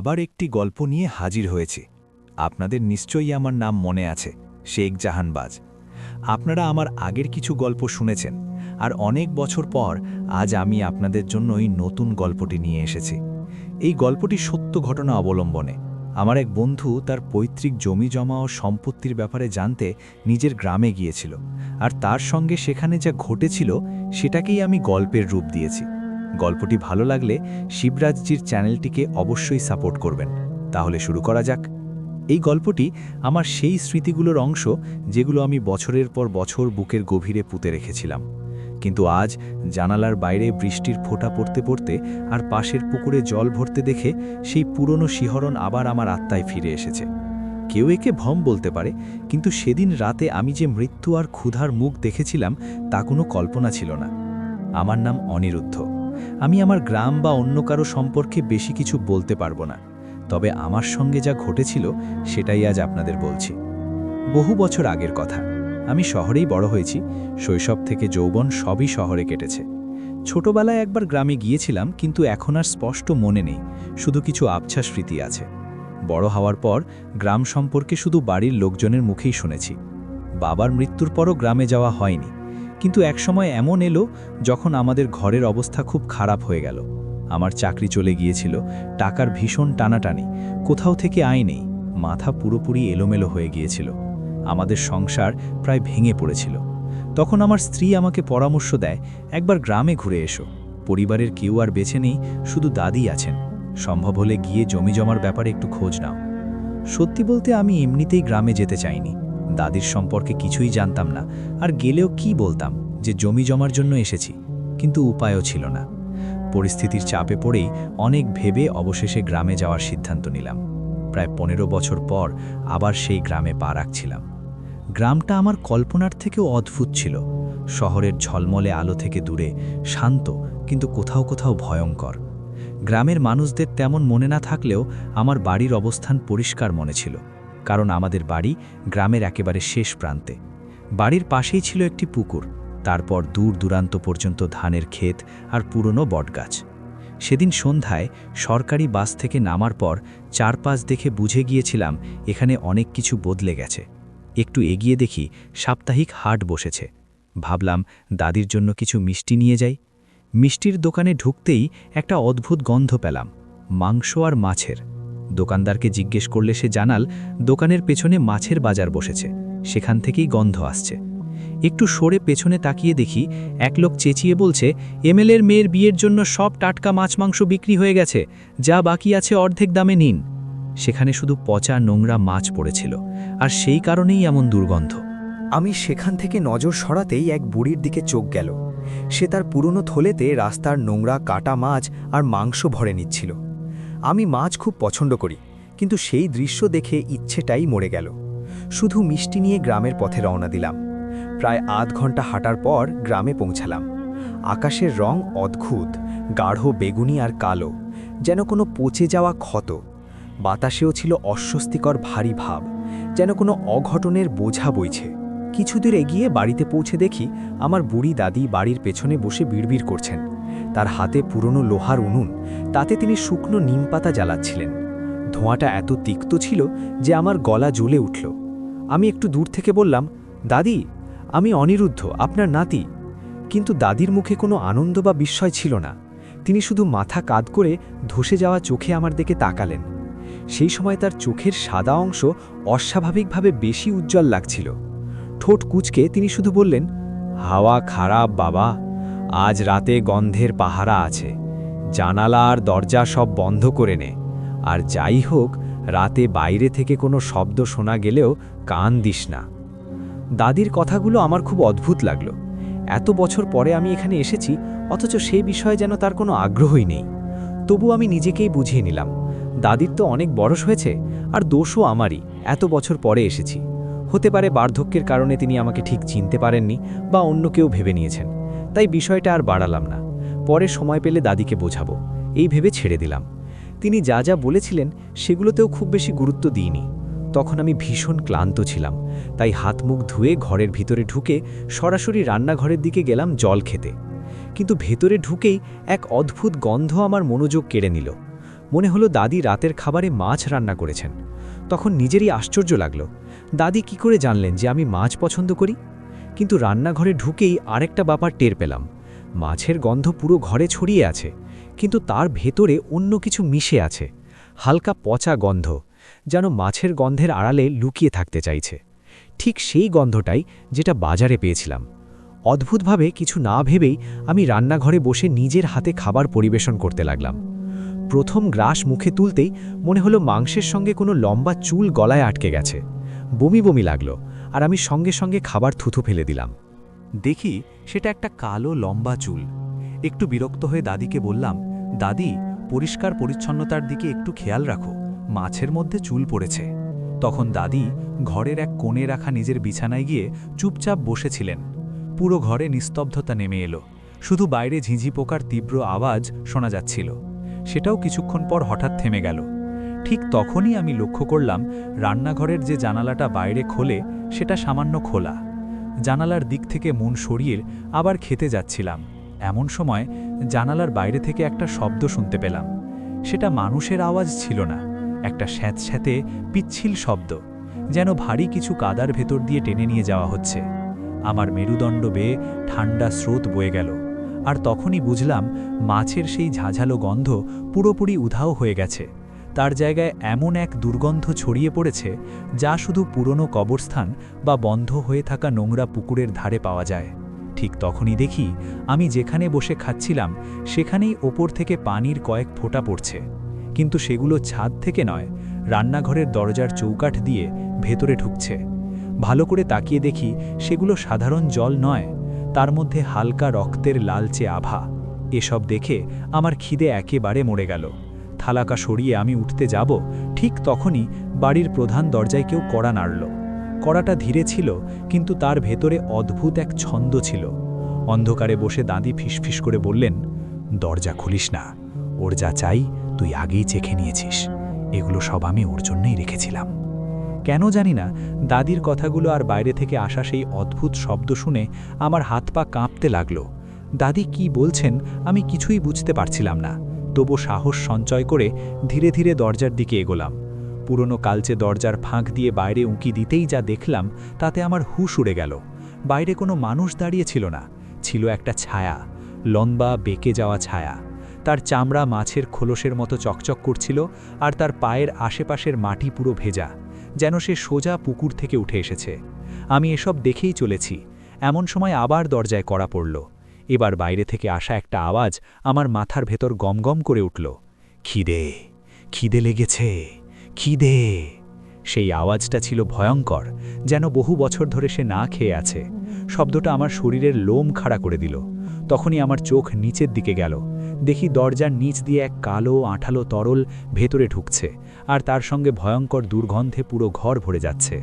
আবার একটি গল্প নিয়ে হাজির হয়েছে। আপনাদের নিশ্চয়ই আমার নাম মনে আছে, শেখ জাহানবাজ। আপনারা আমার আগের কিছু গল্প শুনেছেন, আর অনেক বছর পর আজ আমি আপনাদের জন্য এই নতুন গল্পটি নিয়ে এসেছি। এই গল্পটি সত্য ঘটনা অবলম্বনে। আমার এক বন্ধু তার পৈতৃক জমি জমা ও সম্পত্তির ব্যাপারে জানতে নিজের গ্রামে গিয়েছিল, আর তার সঙ্গে সেখানে যা ঘটেছিল সেটাকেই আমি গল্পের রূপ দিয়েছি। গল্পটি ভালো লাগলে শিবরাজজির চ্যানেলটিকে অবশ্যই সাপোর্ট করবেন। তাহলে শুরু করা যাক। এই গল্পটি আমার সেই স্মৃতিগুলোর অংশ যেগুলো আমি বছরের পর বছর বুকের গভীরে পুঁতে রেখেছিলাম, কিন্তু আজ জানালার বাইরে বৃষ্টির ফোঁটা পড়তে পড়তে আর পাশের পুকুরে জল ভরতে দেখে সেই পুরনো শিহরণ আবার আমার আত্মায় ফিরে এসেছে। কেউ একে ভ্রম বলতে পারে, কিন্তু সেদিন রাতে আমি যে মৃত্যু আর ক্ষুধার মুখ দেখেছিলাম তা কোনো কল্পনা ছিল না। আমার নাম অনিরুদ্ধ। আমি আমার গ্রাম বা অন্য কারো সম্পর্কে বেশি কিছু বলতে পারবো না, তবে আমার সঙ্গে যা ঘটেছিল সেটাই আজ আপনাদের বলছি। বহু বছর আগের কথা। আমি শহরেই বড় হয়েছি, শৈশব থেকে যৌবন সবই শহরে কেটেছে। ছোটবেলায় একবার গ্রামে গিয়েছিলাম, কিন্তু এখন আর স্পষ্ট মনে নেই, শুধু কিছু আবছা স্মৃতি আছে। বড় হওয়ার পর গ্রাম সম্পর্কে শুধু বাড়ির লোকজনের মুখেই শুনেছি। বাবার মৃত্যুর পরও গ্রামে যাওয়া হয়নি, কিন্তু একসময় এমন এলো যখন আমাদের ঘরের অবস্থা খুব খারাপ হয়ে গেল। আমার চাকরি চলে গিয়েছিল, টাকার ভীষণ টানাটানি, কোথাও থেকে আয় নেই, মাথা পুরোপুরি এলোমেলো হয়ে গিয়েছিল। আমাদের সংসার প্রায় ভেঙে পড়েছিল। তখন আমার স্ত্রী আমাকে পরামর্শ দেয়, একবার গ্রামে ঘুরে এসো, পরিবারের কেউ আর বেঁচে নেই, শুধু দাদি আছেন, সম্ভব হলে গিয়ে জমি জমার ব্যাপারে একটু খোঁজ নাও। সত্যি বলতে আমি এমনিতেই গ্রামে যেতে চাইনি। দাদির সম্পর্কে কিছুই জানতাম না, আর গেলেও কি বলতাম যে জমি জমার জন্য এসেছি, কিন্তু উপায়ও ছিল না। পরিস্থিতির চাপে পড়েই অনেক ভেবে অবশেষে গ্রামে যাওয়ার সিদ্ধান্ত নিলাম। প্রায় 15 বছর পর আবার সেই গ্রামে পা রাখছিলাম। গ্রামটা আমার কল্পনার থেকেও অদ্ভুত ছিল। শহরের ঝলমলে আলো থেকে দূরে, শান্ত, কিন্তু কোথাও কোথাও ভয়ঙ্কর। গ্রামের মানুষদের তেমন মনে না থাকলেও আমার বাড়ির অবস্থান পরিষ্কার মনে ছিল, কারণ আমাদের বাড়ি গ্রামের একেবারে শেষ প্রান্তে। বাড়ির পাশেই ছিল একটি পুকুর, তারপর দূর দূরান্ত পর্যন্ত ধানের ক্ষেত আর পুরনো বটগাছ। সেদিন সন্ধ্যায় সরকারি বাস থেকে নামার পর চারপাশ দেখে বুঝে গিয়েছিলাম এখানে অনেক কিছু বদলে গেছে। একটু এগিয়ে দেখি সাপ্তাহিক হাট বসেছে। ভাবলাম দাদির জন্য কিছু মিষ্টি নিয়ে যাই। মিষ্টির দোকানে ঢুকতেই একটা অদ্ভুত গন্ধ পেলাম, মাংস আর মাছের। দোকানদারকে জিজ্ঞেস করলে সে জানাল দোকানের পেছনে মাছের বাজার বসেছে, সেখান থেকেই গন্ধ আসছে। একটু সরে পেছনে তাকিয়ে দেখি এক লোক চেঁচিয়ে বলছে, এমএলএর মেয়ের বিয়ের জন্য সব টাটকা মাছ মাংস বিক্রি হয়ে গেছে, যা বাকি আছে অর্ধেক দামে নিন। সেখানে শুধু পচা নোংরা মাছ পড়েছিল, আর সেই কারণেই এমন দুর্গন্ধ। আমি সেখান থেকে নজর সরাতেই এক বুড়ির দিকে চোখ গেল। সে তার পুরনো থলেতে রাস্তার নোংরা কাটা মাছ আর মাংস ভরে নিচ্ছিল। আমি মাছ খুব পছন্দ করি, কিন্তু সেই দৃশ্য দেখে ইচ্ছেটাই মরে গেল। শুধু মিষ্টি নিয়ে গ্রামের পথে রওনা দিলাম। প্রায় আধ ঘন্টা হাঁটার পর গ্রামে পৌঁছালাম। আকাশের রং অদ্ভুত, গাঢ় বেগুনি আর কালো, যেন কোনো পচে যাওয়া ক্ষত। বাতাসেও ছিল অস্বস্তিকর ভারী ভাব, যেন কোনো অঘটনের বোঝা বইছে। কিছুদূর এগিয়ে বাড়িতে পৌঁছে দেখি আমার বুড়ি দাদি বাড়ির পেছনে বসে বিড়বিড় করছেন। তার হাতে পুরনো লোহার উনুন, তাতে তিনি শুকনো নিমপাতা জ্বালাচ্ছিলেন। ধোঁয়াটা এত তিক্ত ছিল যে আমার গলা জ্বলে উঠল। আমি একটু দূর থেকে বললাম, দাদি, আমি অনিরুদ্ধ, আপনার নাতি। কিন্তু দাদির মুখে কোনো আনন্দ বা বিস্ময় ছিল না। তিনি শুধু মাথা কাঁদ করে ধসে যাওয়া চোখে আমার দিকে তাকালেন। সেই সময় তার চোখের সাদা অংশ অস্বাভাবিকভাবে বেশি উজ্জ্বল লাগছিল। ঠোঁট কুঁচকে তিনি শুধু বললেন, হাওয়া খারাপ বাবা, আজ রাতে গন্ধের পাহারা আছে, জানালা আর দরজা সব বন্ধ করে নে, আর যাই হোক রাতে বাইরে থেকে কোনো শব্দ শোনা গেলেও কান দিস না। দাদির কথাগুলো আমার খুব অদ্ভুত লাগলো। এত বছর পরে আমি এখানে এসেছি, অথচ সেই বিষয়ে যেন তার কোনো আগ্রহই নেই। তবু আমি নিজেকেই বুঝিয়ে নিলাম, দাদির তো অনেক বয়স হয়েছে, আর দোষও আমারই, এত বছর পরে এসেছি। হতে পারে বার্ধক্যের কারণে তিনি আমাকে ঠিক চিনতে পারেননি, বা অন্য কেউ ভেবে নিয়েছেন। তাই বিষয়টা আর বাড়ালাম না, পরে সময় পেলে দাদিকে বোঝাবো, এই ভেবে ছেড়ে দিলাম। তিনি যা যা বলেছিলেন সেগুলোতেও খুব বেশি গুরুত্ব দিইনি। তখন আমি ভীষণ ক্লান্ত ছিলাম, তাই হাত মুখ ধুয়ে ঘরের ভিতরে ঢুকে সরাসরি রান্নাঘরের দিকে গেলাম জল খেতে। কিন্তু ভেতরে ঢুকেই এক অদ্ভুত গন্ধ আমার মনোযোগ কেড়ে নিল। মনে হলো দাদি রাতের খাবারে মাছ রান্না করেছেন। তখন নিজেরই আশ্চর্য লাগলো, দাদি কি করে জানলেন যে আমি মাছ পছন্দ করি? কিন্তু রান্নাঘরে ঢুকেই আরেকটা ব্যাপার টের পেলাম। মাছের গন্ধ পুরো ঘরে ছড়িয়ে আছে, কিন্তু তার ভেতরে অন্য কিছু মিশে আছে, হালকা পচা গন্ধ, যেন মাছের গন্ধের আড়ালে লুকিয়ে থাকতে চাইছে। ঠিক সেই গন্ধটাই যেটা বাজারে পেয়েছিলাম। অদ্ভুতভাবে কিছু না ভেবেই আমি রান্নাঘরে বসে নিজের হাতে খাবার পরিবেশন করতে লাগলাম। প্রথম গ্রাস মুখে তুলতেই মনে হলো মাংসের সঙ্গে কোনো লম্বা চুল গলায় আটকে গেছে। বমি বমি লাগলো, আর আমি সঙ্গে সঙ্গে খাবার থুথু ফেলে দিলাম। দেখি সেটা একটা কালো লম্বা চুল। একটু বিরক্ত হয়ে দাদিকে বললাম, দাদি, পরিষ্কার পরিচ্ছন্নতার দিকে একটু খেয়াল রাখো, মাছের মধ্যে চুল পড়েছে। তখন দাদি ঘরের এক কোণে রাখা নিজের বিছানায় গিয়ে চুপচাপ বসেছিলেন। পুরো ঘরে নিস্তব্ধতা নেমে এলো, শুধু বাইরে ঝিঁঝি পোকার তীব্র আওয়াজ শোনা যাচ্ছিল। সেটাও কিছুক্ষণ পর হঠাৎ থেমে গেল। ঠিক তখনই আমি লক্ষ্য করলাম রান্নাঘরের যে জানালাটা বাইরে খোলে সেটা সামান্য খোলা। জানালার দিক থেকে মন সরিয়ে আবার খেতে যাচ্ছিলাম, এমন সময় জানালার বাইরে থেকে একটা শব্দ শুনতে পেলাম। সেটা মানুষের আওয়াজ ছিল না, একটা স্যাঁতস্যাঁতে পিচ্ছিল শব্দ, যেন ভারী কিছু কাদার ভেতর দিয়ে টেনে নিয়ে যাওয়া হচ্ছে। আমার মেরুদণ্ড বেয়ে ঠান্ডা স্রোত বয়ে গেল, আর তখনই বুঝলাম মাছের সেই ঝাঝালো গন্ধ পুরোপুরি উধাও হয়ে গেছে। তার জায়গায় এমন এক দুর্গন্ধ ছড়িয়ে পড়েছে যা শুধু পুরনো কবরস্থান বা বন্ধ হয়ে থাকা নোংরা পুকুরের ধারে পাওয়া যায়। ঠিক তখনই দেখি আমি যেখানে বসে খাচ্ছিলাম সেখানেই ওপর থেকে পানির কয়েক ফোঁটা পড়ছে, কিন্তু সেগুলো ছাদ থেকে নয়, রান্নাঘরের দরজার চৌকাঠ দিয়ে ভেতরে ঢুকছে। ভালো করে তাকিয়ে দেখি সেগুলো সাধারণ জল নয়, তার মধ্যে হালকা রক্তের লালচে আভা। এসব দেখে আমার খিদে একেবারে মরে গেল। থালাকা সরিয়ে আমি উঠতে যাব, ঠিক তখনই বাড়ির প্রধান দরজায় কেউ কড়া নাড়ল। কড়াটা ধীরে ছিল, কিন্তু তার ভেতরে অদ্ভুত এক ছন্দ ছিল। অন্ধকারে বসে দাদি ফিসফিস করে বললেন, দরজা খুলিস না, ওর যা চাই তুই আগেই চেখে নিয়েছিস, এগুলো সব আমি ওর জন্যই রেখেছিলাম। কেন জানি না, দাদির কথাগুলো আর বাইরে থেকে আসা সেই অদ্ভুত শব্দ শুনে আমার হাত পা কাঁপতে লাগলো। দাদি কি বলছেন আমি কিছুই বুঝতে পারছিলাম না, তবু সাহস সঞ্চয় করে ধীরে ধীরে দরজার দিকে এগোলাম। পুরনো কালচে দরজার ফাঁক দিয়ে বাইরে উঁকি দিতেই যা দেখলাম তাতে আমার হুঁশ উড়ে গেল। বাইরে কোনো মানুষ দাঁড়িয়ে ছিল না, ছিল একটা ছায়া, লম্বা বেঁকে যাওয়া ছায়া। তার চামড়া মাছের খোলসের মতো চকচক করছিল, আর তার পায়ের আশেপাশের মাটি পুরো ভেজা, যেন সে সোজা পুকুর থেকে উঠে এসেছে। আমি এসব দেখেই চলেছি, এমন সময় আবার দরজায় কড়া পড়ল। এবার বাইরে থেকে আসা একটা আওয়াজ আমার মাথার ভেতর গমগম করে উঠল, খিদে, খিদে লেগেছে, খিদে। সেই আওয়াজটা ছিল ভয়ঙ্কর, যেন বহু বছর ধরে সে না খেয়ে আছে। শব্দটা আমার শরীরের লোম খাড়া করে দিল। তখনই আমার চোখ নিচের দিকে গেল, দেখি দরজার নিচ দিয়ে এক কালো আঠালো তরল ভেতরে ঢুকছে, আর তার সঙ্গে ভয়ঙ্কর দুর্গন্ধে পুরো ঘর ভরে যাচ্ছে।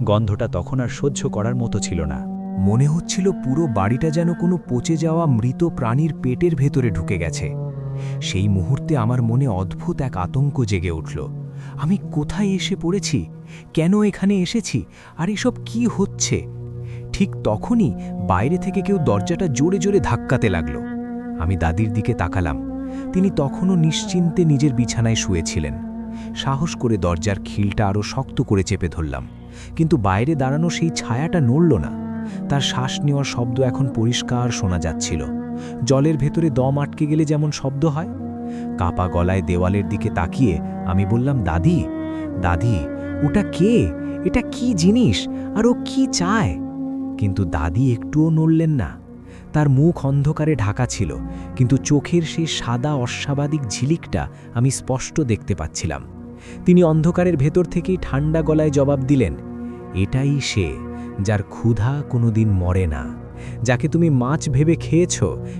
গন্ধটা তখন আর সহ্য করার মতো ছিল না। মনে হচ্ছিল পুরো বাড়িটা যেন কোনো পচে যাওয়া মৃত প্রাণীর পেটের ভেতরে ঢুকে গেছে। সেই মুহূর্তে আমার মনে অদ্ভুত এক আতঙ্ক জেগে উঠল। আমি কোথায় এসে পড়েছি? কেন এখানে এসেছি? আর এসব কি হচ্ছে? ঠিক তখনই বাইরে থেকে কেউ দরজাটা জোরে জোরে ধাক্কাতে লাগলো। আমি দাদির দিকে তাকালাম। তিনি তখনও নিশ্চিন্তে নিজের বিছানায় শুয়েছিলেন। সাহস করে দরজার খিলটা আরও শক্ত করে চেপে ধরলাম, কিন্তু বাইরে দাঁড়ানো সেই ছায়াটা নড়ল না। তার শ্বাস নেওয়ার শব্দ এখন পরিষ্কার শোনা যাচ্ছিল, জলের ভেতরে দম আটকে গেলে যেমন শব্দ হয়। কাপা গলায় দেওয়ালের দিকে তাকিয়ে আমি বললাম, দাদি, দাদি, ওটা কে? এটা কি জিনিস? আর ও কি চায়? কিন্তু দাদি একটুও নড়লেন না। তার মুখ অন্ধকারে ঢাকা ছিল, কিন্তু চোখের সেই সাদা অস্বাভাবিক ঝিলিকটা আমি স্পষ্ট দেখতে পাচ্ছিলাম। তিনি অন্ধকারের ভেতর থেকেই ঠান্ডা গলায় জবাব দিলেন, এটাই সে, যার ক্ষুধা কোনোদিন মরে না। যাকে তুমি মাছ ভেবে খেয়েছ,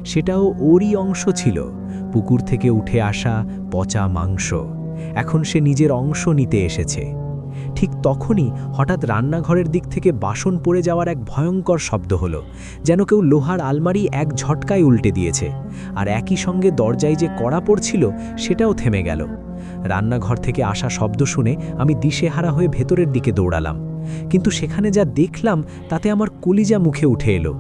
সেটাও ওরই অংশ ছিল, পুকুর থেকে উঠে আসা পচা মাংস। এখন সে নিজের অংশ নিতে এসেছে। ঠিক তখনই হঠাৎ রান্নাঘরের দিক থেকে বাসন পড়ে যাওয়ার এক ভয়ঙ্কর শব্দ হলো, যেন কেউ লোহার আলমারি এক ঝটকায় উল্টে দিয়েছে। আর একই সঙ্গে দরজায় যে কড়া পড়ছিল সেটাও থেমে গেল। রান্নাঘর থেকে আসা শব্দ শুনে আমি দিশেহারা হয়ে ভেতরের দিকে দৌড়ালাম, কিন্তু সেখানে যা দেখলাম তাতে আমার কলিজা মুখে উঠে এলো।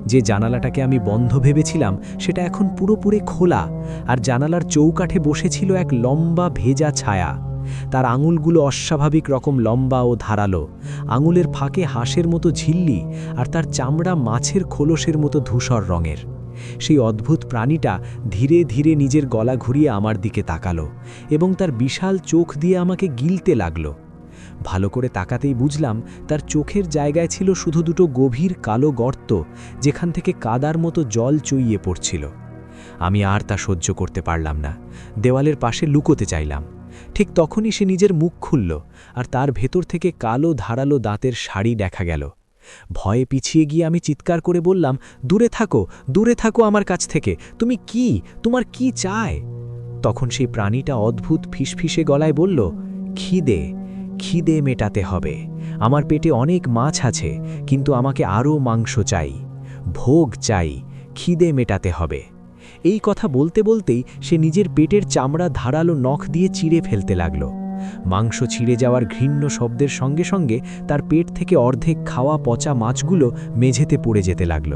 যে জানালাটাকে আমি বন্ধ ভেবেছিলাম সেটা এখন পুরোপুরি খোলা, আর জানালার চৌকাঠে বসেছিল এক লম্বা ভেজা ছায়া। তার আঙুলগুলো অস্বাভাবিক রকম লম্বা ও ধারালো, আঙুলের ফাঁকে হাঁসের মতো ঝিল্লি, আর তার চামড়া মাছের খোলসের মতো ধূসর রঙের। সেই অদ্ভুত প্রাণীটা ধীরে ধীরে নিজের গলা ঘুরিয়ে আমার দিকে তাকালো এবং তার বিশাল চোখ দিয়ে আমাকে গিলতে লাগলো। ভালো করে তাকাতেই বুঝলাম তার চোখের জায়গায় ছিল শুধু দুটো গভীর কালো গর্ত, যেখান থেকে কাদার মতো জল চুইয়ে পড়ছিল। আমি আর তা সহ্য করতে পারলাম না, দেওয়ালের পাশে লুকোতে চাইলাম। ঠিক তখনই সে নিজের মুখ খুলল, আর তার ভেতর থেকে কালো ধারালো দাঁতের শাড়ি দেখা গেল। ভয়ে পিছিয়ে গিয়ে আমি চিৎকার করে বললাম, দূরে থাকো আমার কাছ থেকে, তোমার কি চায়? তখন সেই প্রাণীটা অদ্ভুত ফিসফিসে গলায় বলল, খিদে মেটাতে হবে। আমার পেটে অনেক মাছ আছে, কিন্তু আমাকে আরও মাংস চাই, ভোগ চাই, খিদে মেটাতে হবে। এই কথা বলতে বলতেই সে নিজের পেটের চামড়া ধারালো নখ দিয়ে চিড়ে ফেলতে লাগল। মাংস ছিঁড়ে যাওয়ার ঘৃণ্য শব্দের সঙ্গে সঙ্গে তার পেট থেকে অর্ধেক খাওয়া পচা মাছগুলো মেঝেতে পড়ে যেতে লাগল।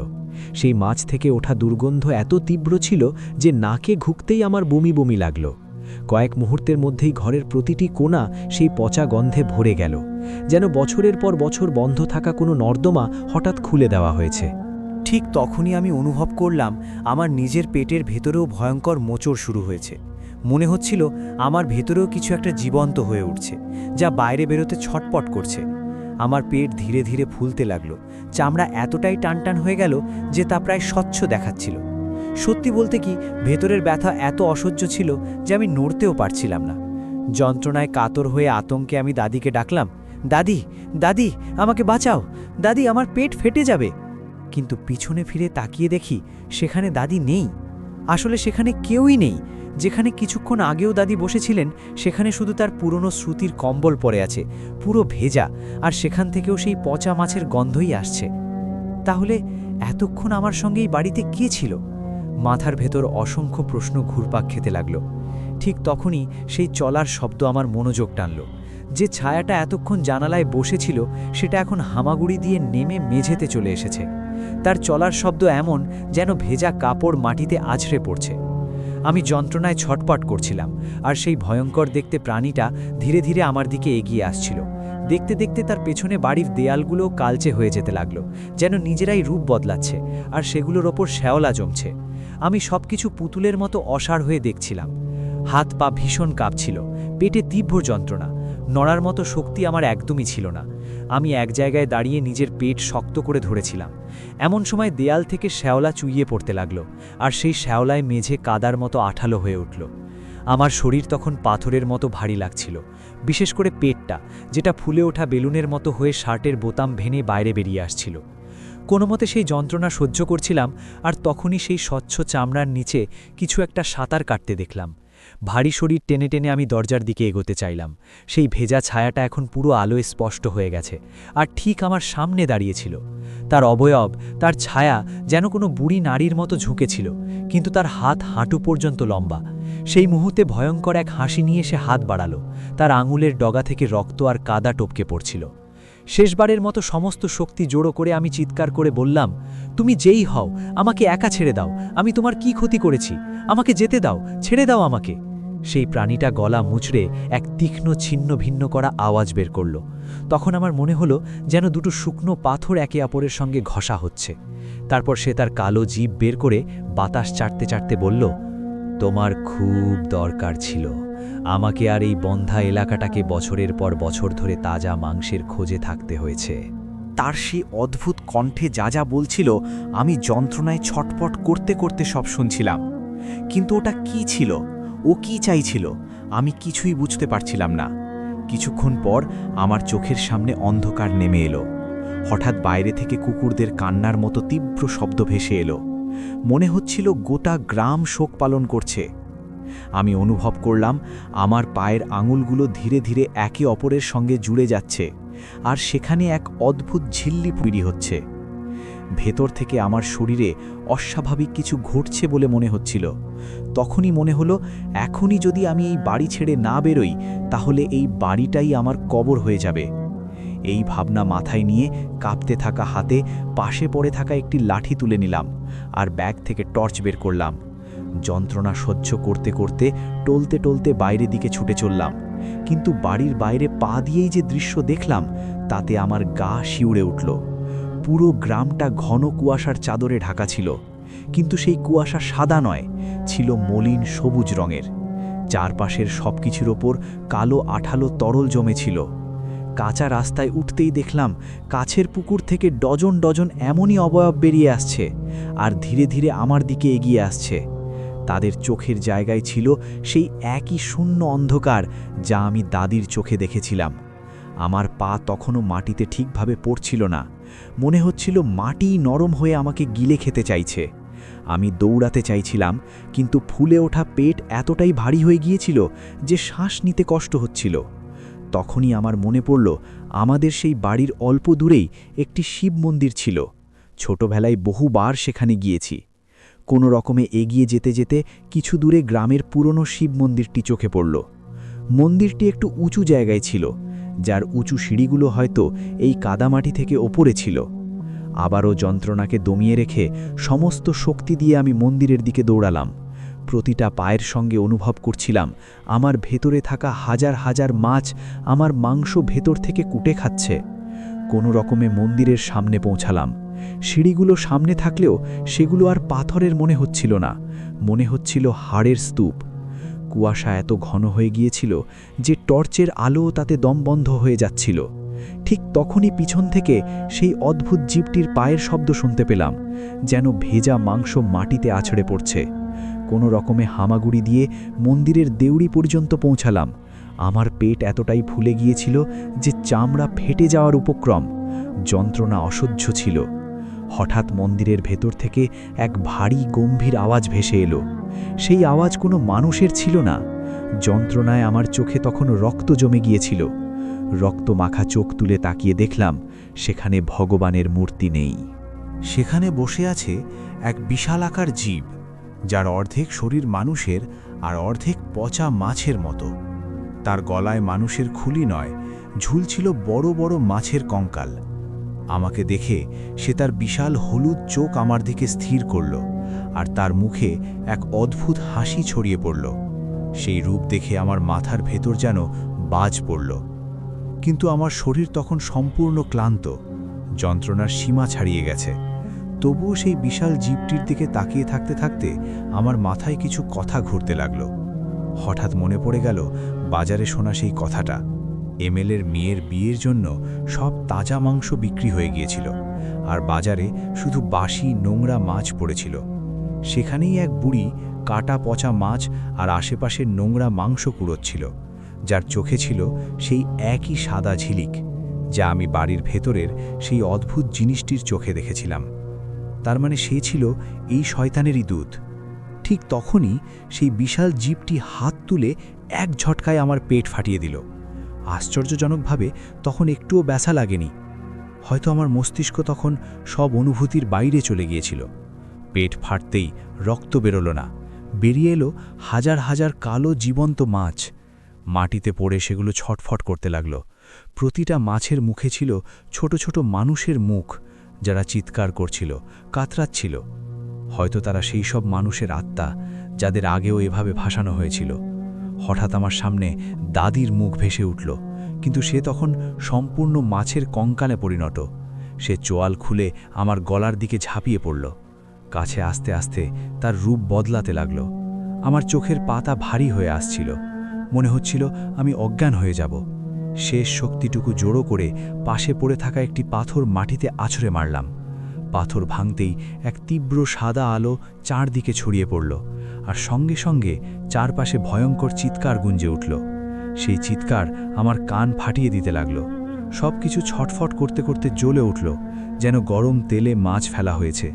সেই মাছ থেকে ওঠা দুর্গন্ধ এত তীব্র ছিল যে নাকে ঘুকতেই আমার বমি বমি লাগল। কয়েক মুহূর্তের মধ্যেই ঘরের প্রতিটি কোণা সেই পচা গন্ধে ভরে গেল, যেন বছরের পর বছর বন্ধ থাকা কোনো নর্দমা হঠাৎ খুলে দেওয়া হয়েছে। ঠিক তখনই আমি অনুভব করলাম আমার নিজের পেটের ভেতরেও ভয়ঙ্কর মোচড় শুরু হয়েছে। মনে হচ্ছিল আমার ভেতরেও কিছু একটা জীবন্ত হয়ে উঠছে, যা বাইরে বেরোতে ছটপট করছে। আমার পেট ধীরে ধীরে ফুলতে লাগলো, চামড়া এতটাই টানটান হয়ে গেল যে তা প্রায় স্বচ্ছ দেখাচ্ছিল। সত্যি বলতে কি, ভেতরের ব্যথা এত অসহ্য ছিল যে আমি নড়তেও পারছিলাম না। যন্ত্রণায় কাতর হয়ে আতঙ্কে আমি দাদিকে ডাকলাম, দাদি আমাকে বাঁচাও, দাদি আমার পেট ফেটে যাবে। কিন্তু পিছনে ফিরে তাকিয়ে দেখি সেখানে দাদি নেই। আসলে সেখানে কেউই নেই। যেখানে কিছুক্ষণ আগেও দাদি বসেছিলেন সেখানে শুধু তার পুরনো শ্রুতির কম্বল পড়ে আছে, পুরো ভেজা, আর সেখান থেকেও সেই পচা মাছের গন্ধই আসছে। তাহলে এতক্ষণ আমার সঙ্গেই বাড়িতে কে ছিল? মাথার ভেতর অসংখ্য প্রশ্ন ঘুরপাক খেতে লাগলো। ঠিক তখনই সেই চলার শব্দ আমার মনোযোগ টানল। যে ছায়াটা এতক্ষণ জানালায় বসেছিল সেটা এখন হামাগুড়ি দিয়ে নেমে মেঝেতে চলে এসেছে। তার চলার শব্দ এমন যেন ভেজা কাপড় মাটিতে আছড়ে পড়ছে। আমি যন্ত্রণায় ছটপট করছিলাম, আর সেই ভয়ঙ্কর দেখতে প্রাণীটা ধীরে ধীরে আমার দিকে এগিয়ে আসছিল। দেখতে দেখতে তার পেছনে বাড়ির দেয়ালগুলো কালচে হয়ে যেতে লাগলো, যেন নিজেরাই রূপ বদলাচ্ছে, আর সেগুলোর ওপর শ্যাওলা জমছে। আমি সবকিছু পুতুলের মতো অসাড় হয়ে দেখছিলাম। হাত পা ভীষণ কাঁপছিল, পেটে তীব্র যন্ত্রণা, নড়ার মতো শক্তি আমার একদমই ছিল না। আমি এক জায়গায় দাঁড়িয়ে নিজের পেট শক্ত করে ধরেছিলাম। এমন সময় দেয়াল থেকে শ্যাওলা চুইয়ে পড়তে লাগলো, আর সেই শ্যাওলায় মেঝে কাদার মতো আঠালো হয়ে উঠল। আমার শরীর তখন পাথরের মতো ভারী লাগছিল, বিশেষ করে পেটটা, যেটা ফুলে ওঠা বেলুনের মতো হয়ে শার্টের বোতাম ভেঙে বাইরে বেরিয়ে আসছিল। কোনো মতে সেই যন্ত্রণা সহ্য করছিলাম, আর তখনই সেই স্বচ্ছ চামড়ার নিচে কিছু একটা সাঁতার কাটতে দেখলাম। ভারী শরীর টেনে টেনে আমি দরজার দিকে এগোতে চাইলাম। সেই ভেজা ছায়াটা এখন পুরো আলোয় স্পষ্ট হয়ে গেছে, আর ঠিক আমার সামনে দাঁড়িয়েছিল। তার অবয়ব, তার ছায়া যেন কোনো বুড়ি নারীর মতো ঝুঁকেছিল, কিন্তু তার হাত হাঁটু পর্যন্ত লম্বা। সেই মুহূর্তে ভয়ঙ্কর এক হাসি নিয়ে সে হাত বাড়ালো। তার আঙুলের ডগা থেকে রক্ত আর কাদা টপকে পড়ছিল। শেষবারের মতো সমস্ত শক্তি জোড়ো করে আমি চিৎকার করে বললাম, তুমি যেই হও, আমাকে একা ছেড়ে দাও। আমি তোমার কি ক্ষতি করেছি? আমাকে যেতে দাও, ছেড়ে দাও আমাকে। সেই প্রাণীটা গলা মুচড়ে এক তীক্ষ্ণ ছিন্ন ভিন্ন করা আওয়াজ বের করল। তখন আমার মনে হলো যেন দুটো শুকনো পাথর একে অপরের সঙ্গে ঘষা হচ্ছে। তারপর সে তার কালো জিভ বের করে বাতাস চাটতে চাটতে বলল, তোমার খুব দরকার ছিল। আমাকে আর এই বন্ধা এলাকাটাকে বছরের পর বছর ধরে তাজা মাংসের খোঁজে থাকতে হয়েছে। তার সেই অদ্ভুত কণ্ঠে যা যা বলছিল আমি যন্ত্রণায় ছটপট করতে করতে সব শুনছিলাম। কিন্তু ওটা কি ছিল? ও কি চাইছিল? আমি কিছুই বুঝতে পারছিলাম না। কিছুক্ষণ পর আমার চোখের সামনে অন্ধকার নেমে এলো। হঠাৎ বাইরে থেকে কুকুরদের কান্নার মতো তীব্র শব্দ ভেসে এলো। মনে হচ্ছিল গোটা গ্রাম শোক পালন করছে। আমি অনুভব করলাম আমার পায়ের আঙুলগুলো ধীরে ধীরে একে অপরের সঙ্গে জুড়ে যাচ্ছে, আর সেখানে এক অদ্ভুত ঝিল্লি তৈরি হচ্ছে। ভেতর থেকে আমার শরীরে অস্বাভাবিক কিছু ঘটছে বলে মনে হচ্ছিল। তখনই মনে হলো, এখনই যদি আমি এই বাড়ি ছেড়ে না বেরোই তাহলে এই বাড়িটাই আমার কবর হয়ে যাবে। এই ভাবনা মাথায় নিয়ে কাঁপতে থাকা হাতে পাশে পড়ে থাকা একটি লাঠি তুলে নিলাম আর ব্যাগ থেকে টর্চ বের করলাম। যন্ত্রণা সহ্য করতে করতে টলতে টলতে বাইরের দিকে ছুটে চললাম, কিন্তু বাড়ির বাইরে পা দিয়েই যে দৃশ্য দেখলাম তাতে আমার গা শিউরে উঠল। পুরো গ্রামটা ঘন কুয়াশার চাদরে ঢাকা ছিল, কিন্তু সেই কুয়াশা সাদা নয়, ছিল মলিন সবুজ রঙের। চারপাশের সব কিছুর ওপর কালো আঠালো তরল জমেছিল। কাঁচা রাস্তায় উঠতেই দেখলাম কাছের পুকুর থেকে ডজন ডজন এমনই অবয়ব বেরিয়ে আসছে আর ধীরে ধীরে আমার দিকে এগিয়ে আসছে। তাদের চোখের জায়গায় ছিল সেই একই শূন্য অন্ধকার যা আমি দাদির চোখে দেখেছিলাম। আমার পা তখনও মাটিতে ঠিকভাবে পড়ছিল না, মনে হচ্ছিল মাটি নরম হয়ে আমাকে গিলে খেতে চাইছে। আমি দৌড়াতে চাইছিলাম, কিন্তু ফুলে ওঠা পেট এতটাই ভারী হয়ে গিয়েছিল যে শ্বাস নিতে কষ্ট হচ্ছিল। তখনই আমার মনে পড়ল আমাদের সেই বাড়ির অল্প দূরেই একটি শিব মন্দির ছিল। ছোটবেলায় বহুবার সেখানে গিয়েছি। কোনো রকমে এগিয়ে যেতে যেতে কিছু দূরে গ্রামের পুরনো শিব মন্দিরটি চোখে পড়ল। মন্দিরটি একটু উঁচু জায়গায় ছিল, যার উঁচু সিঁড়িগুলো হয়তো এই কাদামাটি থেকে ওপরে ছিল। আবারও যন্ত্রণাকে দমিয়ে রেখে সমস্ত শক্তি দিয়ে আমি মন্দিরের দিকে দৌড়ালাম। প্রতিটা পায়ের সঙ্গে অনুভব করছিলাম আমার ভেতরে থাকা হাজার হাজার মাছ আমার মাংস ভেতর থেকে কুটে খাচ্ছে। কোনো রকমে মন্দিরের সামনে পৌঁছালাম। সিঁড়িগুলো সামনে থাকলেও সেগুলো আর পাথরের মনে হচ্ছিল না, মনে হচ্ছিল হাড়ের স্তূপ। কুয়াশা এত ঘন হয়ে গিয়েছিল যে টর্চের আলো তাতে দমবন্ধ হয়ে যাচ্ছিল। ঠিক তখনই পিছন থেকে সেই অদ্ভুত জীবটির পায়ের শব্দ শুনতে পেলাম, যেন ভেজা মাংস মাটিতে আছড়ে পড়ছে। কোনো রকমে হামাগুড়ি দিয়ে মন্দিরের দেউড়ি পর্যন্ত পৌঁছালাম। আমার পেট এতটাই ফুলে গিয়েছিল যে চামড়া ফেটে যাওয়ার উপক্রম। যন্ত্রণা অসহ্য ছিল। হঠাৎ মন্দিরের ভেতর থেকে এক ভারী গম্ভীর আওয়াজ ভেসে এলো। সেই আওয়াজ কোনো মানুষের ছিল না। যন্ত্রণায় আমার চোখে তখন রক্ত জমে গিয়েছিল। রক্ত মাখা চোখ তুলে তাকিয়ে দেখলাম সেখানে ভগবানের মূর্তি নেই। সেখানে বসে আছে এক বিশালাকার জীব, যার অর্ধেক শরীর মানুষের আর অর্ধেক পচা মাছের মতো। তার গলায় মানুষের খুলি নয়, ঝুলছিল বড় বড় মাছের কঙ্কাল। আমাকে দেখে সে তার বিশাল হলুদ চোখ আমার দিকে স্থির করল, আর তার মুখে এক অদ্ভুত হাসি ছড়িয়ে পড়ল। সেই রূপ দেখে আমার মাথার ভেতর যেন বাজ পড়ল। কিন্তু আমার শরীর তখন সম্পূর্ণ ক্লান্ত, যন্ত্রণার সীমা ছাড়িয়ে গেছে। তবুও সেই বিশাল জীবটির দিকে তাকিয়ে থাকতে থাকতে আমার মাথায় কিছু কথা ঘুরতে লাগল। হঠাৎ মনে পড়ে গেল বাজারে শোনা সেই কথাটা। এমএলএর মেয়ের বিয়ের জন্য সব তাজা মাংস বিক্রি হয়ে গিয়েছিল, আর বাজারে শুধু বাসি নোংরা মাছ পড়েছিল। সেখানেই এক বুড়ি কাটা পচা মাছ আর আশেপাশের নোংরা মাংস কুড়োচ্ছিল, যার চোখে ছিল সেই একই সাদা ঝিলিক যা আমি বাড়ির ভেতরের সেই অদ্ভুত জিনিসটির চোখে দেখেছিলাম। তার মানে সে ছিল এই শয়তানেরই দূত। ঠিক তখনই সেই বিশাল জীবটি হাত তুলে এক ঝটকায় আমার পেট ফাটিয়ে দিল। আশ্চর্যজনকভাবে তখন একটুও ব্যথা লাগেনি। হয়তো আমার মস্তিষ্ক তখন সব অনুভূতির বাইরে চলে গিয়েছিল। পেট ফাটতেই রক্ত বেরোল না, বেরিয়ে এলো হাজার হাজার কালো জীবন্ত মাছ। মাটিতে পড়ে সেগুলো ছটফট করতে লাগল। প্রতিটা মাছের মুখে ছিল ছোট ছোট মানুষের মুখ, যারা চিৎকার করছিল, কাতরাচ্ছিল। হয়তো তারা সেই সব মানুষের আত্মা যাদের আগেও এভাবে ভাসানো হয়েছিল। হঠাৎ আমার সামনে দাদির মুখ ভেসে উঠল, কিন্তু সে তখন সম্পূর্ণ মাছের কঙ্কালে পরিণত। সে চোয়াল খুলে আমার গলার দিকে ঝাঁপিয়ে পড়ল। কাছে আস্তে আস্তে তার রূপ বদলাতে লাগল। আমার চোখের পাতা ভারী হয়ে আসছিল, মনে হচ্ছিল আমি অজ্ঞান হয়ে যাব। শেষ শক্তিটুকু জড়ো করে পাশে পড়ে থাকা একটি পাথর মাটিতে আছড়ে মারলাম। পাথর ভাঙতেই এক তীব্র সাদা আলো চারদিকে ছড়িয়ে পড়ল, আর সঙ্গে সঙ্গে চারপাশে ভয়ঙ্কর চিৎকার গুঞ্জে উঠল। সেই চিৎকার আমার কান ফাটিয়ে দিতে লাগল। সব কিছু ছটফট করতে করতে জ্বলে উঠল, যেন গরম তেলে মাছ ফেলা হয়েছে।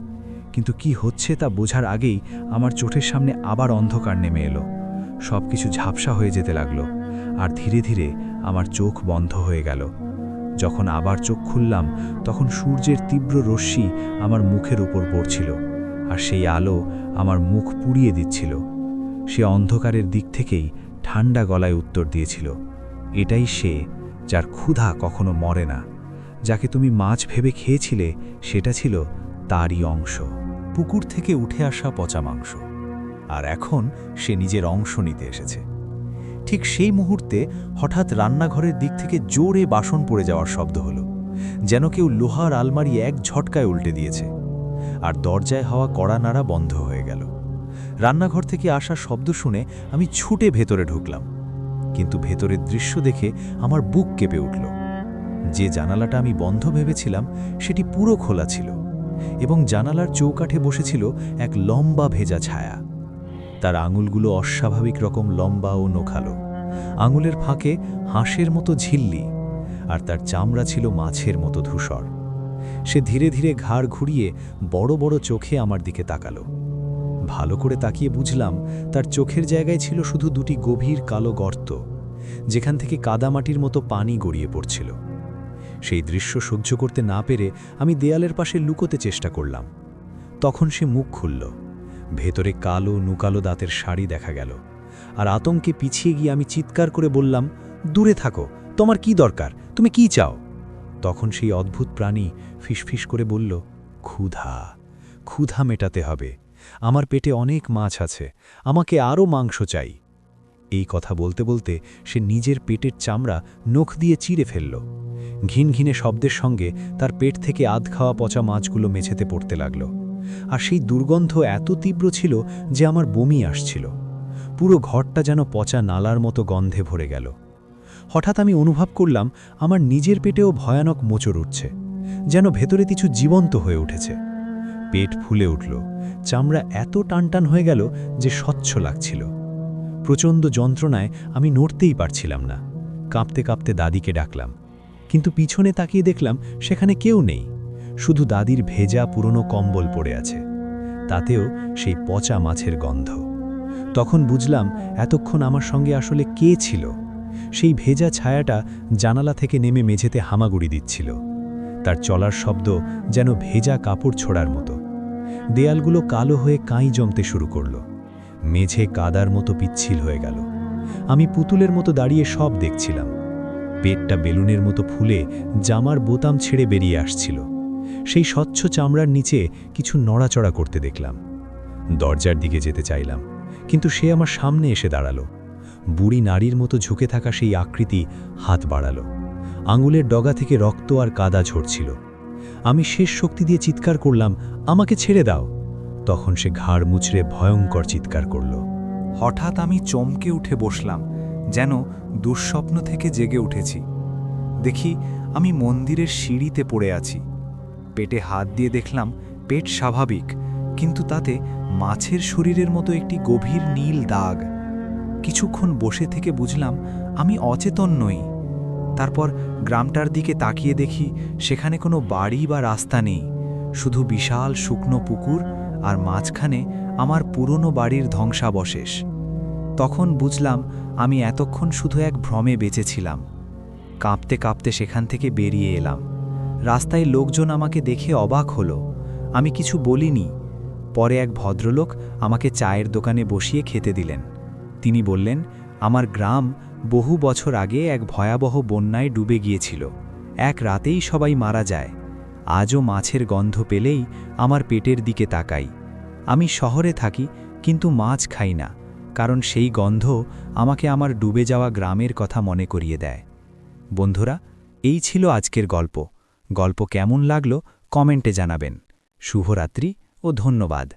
কিন্তু কি হচ্ছে তা বোঝার আগেই আমার চোখের সামনে আবার অন্ধকার নেমে এলো। সব কিছু ঝাপসা হয়ে যেতে লাগলো, আর ধীরে ধীরে আমার চোখ বন্ধ হয়ে গেল। যখন আবার চোখ খুললাম, তখন সূর্যের তীব্র রশ্মি আমার মুখের উপর পড়ছিল, আর সেই আলো আমার মুখ পুড়িয়ে দিচ্ছিল। সে অন্ধকারের দিক থেকেই ঠান্ডা গলায় উত্তর দিয়েছিল, এটাই সে যার ক্ষুধা কখনো মরে না। যাকে তুমি মাছ ভেবে খেয়েছিলে সেটা ছিল তারই অংশ। পুকুর থেকে উঠে আসা পচা মাংস, আর এখন সে নিজের অংশ নিতে এসেছে। ঠিক সেই মুহূর্তে হঠাৎ রান্নাঘরের দিক থেকে জোরে বাসন পড়ে যাওয়ার শব্দ হলো, যেন কেউ লোহার আলমারি এক ঝটকায় উল্টে দিয়েছে। আর দরজায় হওয়া কড়া নাড়া বন্ধ হয়ে গেল। রান্নাঘর থেকে আসা শব্দ শুনে আমি ছুটে ভেতরে ঢুকলাম, কিন্তু ভেতরের দৃশ্য দেখে আমার বুক কেঁপে উঠল। যে জানালাটা আমি বন্ধ ভেবেছিলাম সেটি পুরো খোলা ছিল, এবং জানালার চৌকাঠে বসেছিল এক লম্বা ভেজা ছায়া। তার আঙুলগুলো অস্বাভাবিক রকম লম্বা ও নোখালো, আঙুলের ফাঁকে হাঁসের মতো ঝিল্লি, আর তার চামড়া ছিল মাছের মতো ধূসর। সে ধীরে ধীরে ঘাড় ঘুরিয়ে বড় বড় চোখে আমার দিকে তাকালো। ভালো করে তাকিয়ে বুঝলাম তার চোখের জায়গায় ছিল শুধু দুটি গভীর কালো গর্ত, যেখান থেকে কাদামাটির মতো পানি গড়িয়ে পড়ছিল। সেই দৃশ্য সহ্য করতে না পেরে আমি দেয়ালের পাশে লুকোতে চেষ্টা করলাম। তখন সে মুখ খুলল। ভেতরে কালো নুকালো দাঁতের শাড়ি দেখা গেল, আর আতঙ্কে পিছিয়ে গিয়ে আমি চিৎকার করে বললাম, দূরে থাকো, তোমার কি দরকার, তুমি কি চাও? তখন সেই অদ্ভুত প্রাণী ফিসফিস করে বলল, ক্ষুধা, ক্ষুধা মেটাতে হবে। আমার পেটে অনেক মাছ আছে, আমাকে আরও মাংস চাই। এই কথা বলতে বলতে সে নিজের পেটের চামড়া নখ দিয়ে চিরে ফেলল। ঘিনঘিনে শব্দের সঙ্গে তার পেট থেকে আধ খাওয়া পচা মাছগুলো মেঝেতে পড়তে লাগল, আর সেই দুর্গন্ধ এত তীব্র ছিল যে আমার বমি আসছিল। পুরো ঘরটা যেন পচা নালার মতো গন্ধে ভরে গেল। হঠাৎ আমি অনুভব করলাম আমার নিজের পেটেও ভয়ানক মোচড় উঠছে, যেন ভেতরে কিছু জীবন্ত হয়ে উঠেছে। পেট ফুলে উঠল, চামড়া এত টানটান হয়ে গেল যে স্বচ্ছ লাগছিল। প্রচণ্ড যন্ত্রণায় আমি নড়তেই পারছিলাম না। কাঁপতে কাঁপতে দাদিকে ডাকলাম, কিন্তু পিছনে তাকিয়ে দেখলাম সেখানে কেউ নেই, শুধু দাদির ভেজা পুরনো কম্বল পড়ে আছে, তাতেও সেই পচা মাছের গন্ধ। তখন বুঝলাম এতক্ষণ আমার সঙ্গে আসলে কে ছিল। সেই ভেজা ছায়াটা জানালা থেকে নেমে মেঝেতে হামাগুড়ি দিচ্ছিল। তার চলার শব্দ যেন ভেজা কাপড় ছোড়ার মতো। দেয়ালগুলো কালো হয়ে কাঁই জমতে শুরু করল, মেঝে কাদার মতো পিচ্ছিল হয়ে গেল। আমি পুতুলের মতো দাঁড়িয়ে সব দেখছিলাম। পেটটা বেলুনের মতো ফুলে জামার বোতাম ছেড়ে বেরিয়ে আসছিল। সেই স্বচ্ছ চামড়ার নিচে কিছু নড়াচড়া করতে দেখলাম। দরজার দিকে যেতে চাইলাম, কিন্তু সে আমার সামনে এসে দাঁড়ালো। বুড়ি নারীর মতো ঝুঁকে থাকা সেই আকৃতি হাত বাড়ালো। আঙুলের ডগা থেকে রক্ত আর কাদা ঝরছিল। আমি শেষ শক্তি দিয়ে চিৎকার করলাম, আমাকে ছেড়ে দাও। তখন সে ঘাড় মুচড়ে ভয়ঙ্কর চিৎকার করল। হঠাৎ আমি চমকে উঠে বসলাম, যেন দুঃস্বপ্ন থেকে জেগে উঠেছি। দেখি আমি মন্দিরের সিঁড়িতে পড়ে আছি। পেটে হাত দিয়ে দেখলাম পেট স্বাভাবিক, কিন্তু তাতে মাছের শরীরের মতো একটি গভীর নীল দাগ। কিছুক্ষণ বসে থেকে বুঝলাম আমি অচেতন নই। তারপর গ্রামটার দিকে তাকিয়ে দেখি সেখানে কোনো বাড়ি বা রাস্তা নেই, শুধু বিশাল শুকনো পুকুর, আর মাঝখানে আমার পুরনো বাড়ির ধ্বংসাবশেষ। তখন বুঝলাম আমি এতক্ষণ শুধু এক ভ্রমে বেঁচেছিলাম। কাঁপতে কাঁপতে সেখান থেকে বেরিয়ে এলাম। রাস্তায় লোকজন আমাকে দেখে অবাক হলো। আমি কিছু বলিনি। পরে এক ভদ্রলোক আমাকে চায়ের দোকানে বসিয়ে খেতে দিলেন। তিনি বললেন, আমার গ্রাম বহু বছর আগে এক ভয়াবহ বন্যায় ডুবে গিয়েছিল। এক রাতেই সবাই মারা যায়। আজও মাছের গন্ধ পেলেই আমার পেটের দিকে তাকাই। আমি শহরে থাকি, কিন্তু মাছ খাই না, কারণ সেই গন্ধ আমাকে আমার ডুবে যাওয়া গ্রামের কথা মনে করিয়ে দেয়। বন্ধুরা, এই ছিল আজকের গল্প। গল্প কেমন লাগলো কমেন্টে জানাবেন। শুভরাত্রি ও ধন্যবাদ।